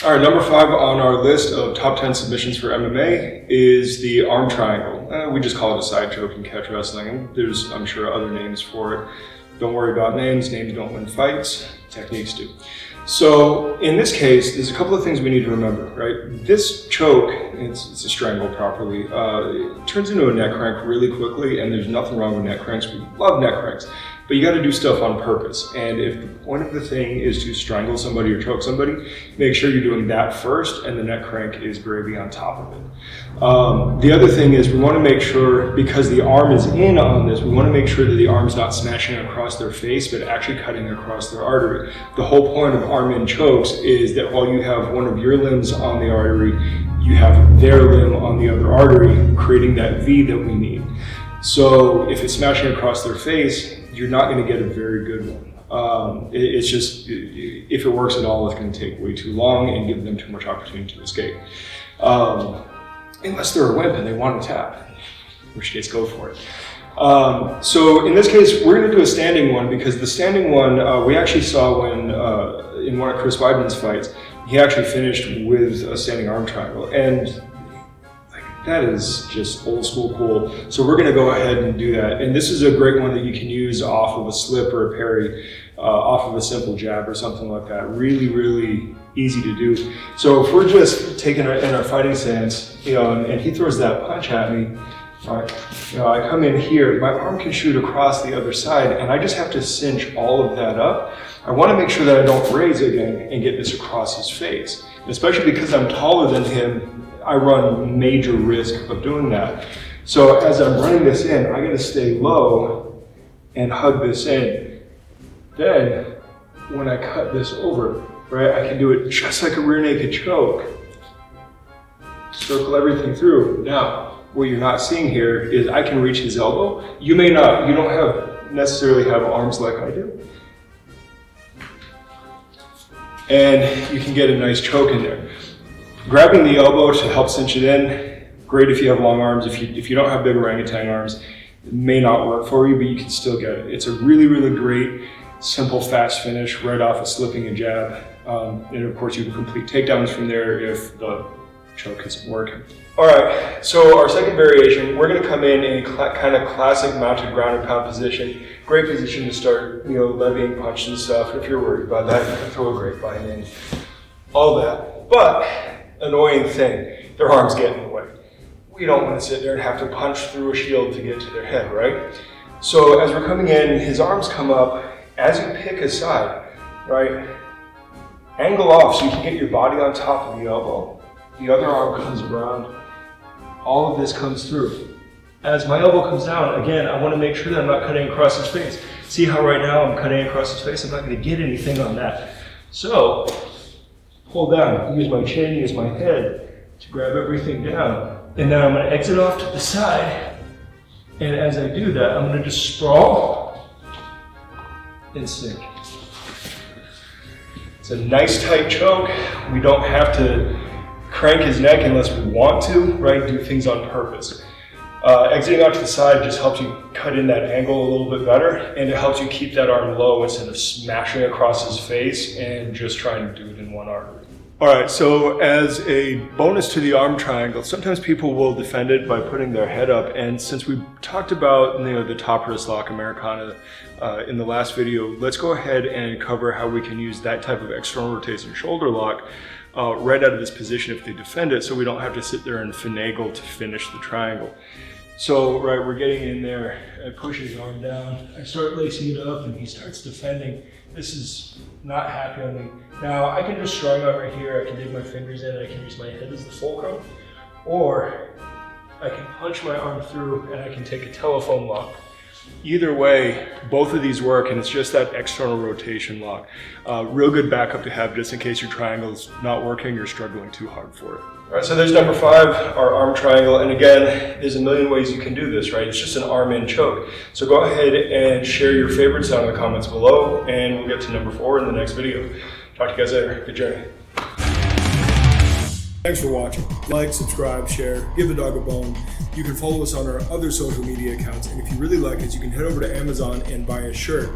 All right, number 5 on our list of top 10 submissions for MMA is the arm triangle. We just call it a side choke in catch wrestling, and there's, I'm sure, other names for it. Don't worry about names. Names don't win fights. Techniques do. So in this case, there's a couple of things we need to remember, right? This choke, it's a strangle properly, it turns into a neck crank really quickly, and there's nothing wrong with neck cranks. We love neck cranks. But you got to do stuff on purpose. And if the point of the thing is to strangle somebody or choke somebody, make sure you're doing that first, and the neck crank is gravy on top of it. The other thing is we want to make sure, because the arm is in on this, we want to make sure that the arm's not smashing across their face, but actually cutting across their artery. The whole point of arm in chokes is that while you have one of your limbs on the artery, you have their limb on the other artery, creating that V that we need. So if it's smashing across their face, you're not going to get a very good one. It's just, if it works at all, it's going to take way too long and give them too much opportunity to escape. Unless they're a wimp and they want to tap, in which case go for it. So in this case, we're going to do a standing one, because the standing one we actually saw when in one of Chris Weidman's fights, he actually finished with a standing arm triangle. And that is just old school cool. So we're gonna go ahead and do that. And this is a great one that you can use off of a slip or a parry, off of a simple jab or something like that. Really, really easy to do. So if we're just taking in our fighting stance, and he throws that punch at me, I come in here, my arm can shoot across the other side, and I just have to cinch all of that up. I wanna make sure that I don't raise again and get this across his face. And especially because I'm taller than him, I run major risk of doing that. So as I'm running this in, I gotta stay low and hug this in. Then, when I cut this over, right, I can do it just like a rear naked choke. Circle everything through. Now, what you're not seeing here is I can reach his elbow. You may not, you don't necessarily have arms like I do. And you can get a nice choke in there. Grabbing the elbow to help cinch it in, great if you have long arms. If you don't have big orangutan arms, it may not work for you, but you can still get it. It's a really, really great, simple, fast finish right off of slipping a jab. And of course, you can complete takedowns from there if the choke isn't working. All right, so our second variation, we're gonna come in a kind of classic mounted ground and pound position. Great position to start, levying punches and stuff. If you're worried about that, you can throw a grapevine in, all that. But annoying thing, their arms get in the way. We don't want to sit there and have to punch through a shield to get to their head, right? So as we're coming in, his arms come up. As you pick a side, right, angle off so you can get your body on top of the elbow. The other arm comes around. All of this comes through. As my elbow comes down, again, I want to make sure that I'm not cutting across his face. See how right now I'm cutting across his face? I'm not going to get anything on that. So, pull down, use my chin, use my head to grab everything down. And then I'm going to exit off to the side. And as I do that, I'm going to just sprawl and sink. It's a nice tight choke. We don't have to crank his neck unless we want to, right? Do things on purpose. Exiting out to the side just helps you cut in that angle a little bit better, and it helps you keep that arm low instead of smashing across his face and just trying to do it in one artery. All right, so as a bonus to the arm triangle, sometimes people will defend it by putting their head up, and since we talked about the top wrist lock Americana in the last video, let's go ahead and cover how we can use that type of external rotation shoulder lock right out of this position if they defend it, so we don't have to sit there and finagle to finish the triangle. So, right, we're getting in there, I push his arm down, I start lacing it up, and he starts defending. This is not happy on me. Now, I can just strong out right here, I can dig my fingers in, I can use my head as the fulcrum, or I can punch my arm through and I can take a telephone lock. Either way, both of these work, and it's just that external rotation lock. Real good backup to have just in case your triangle's not working, you're struggling too hard for it. All right, so there's number 5, our arm triangle. And again, there's a million ways you can do this, right? It's just an arm in choke. So go ahead and share your favorites down in the comments below, and we'll get to number 4 in the next video. Talk to you guys later. Good journey. Thanks for watching. Like, subscribe, share, give the dog a bone. You can follow us on our other social media accounts, and if you really like us, you can head over to Amazon and buy a shirt.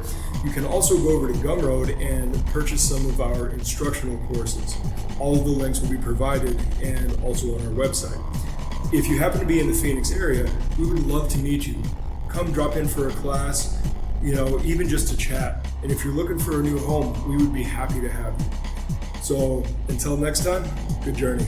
You can also go over to Gumroad and purchase some of our instructional courses. All of the links will be provided and also on our website. If you happen to be in the Phoenix area, we would love to meet you. Come drop in for a class, even just to chat. And if you're looking for a new home, we would be happy to have you. So until next time, good journey.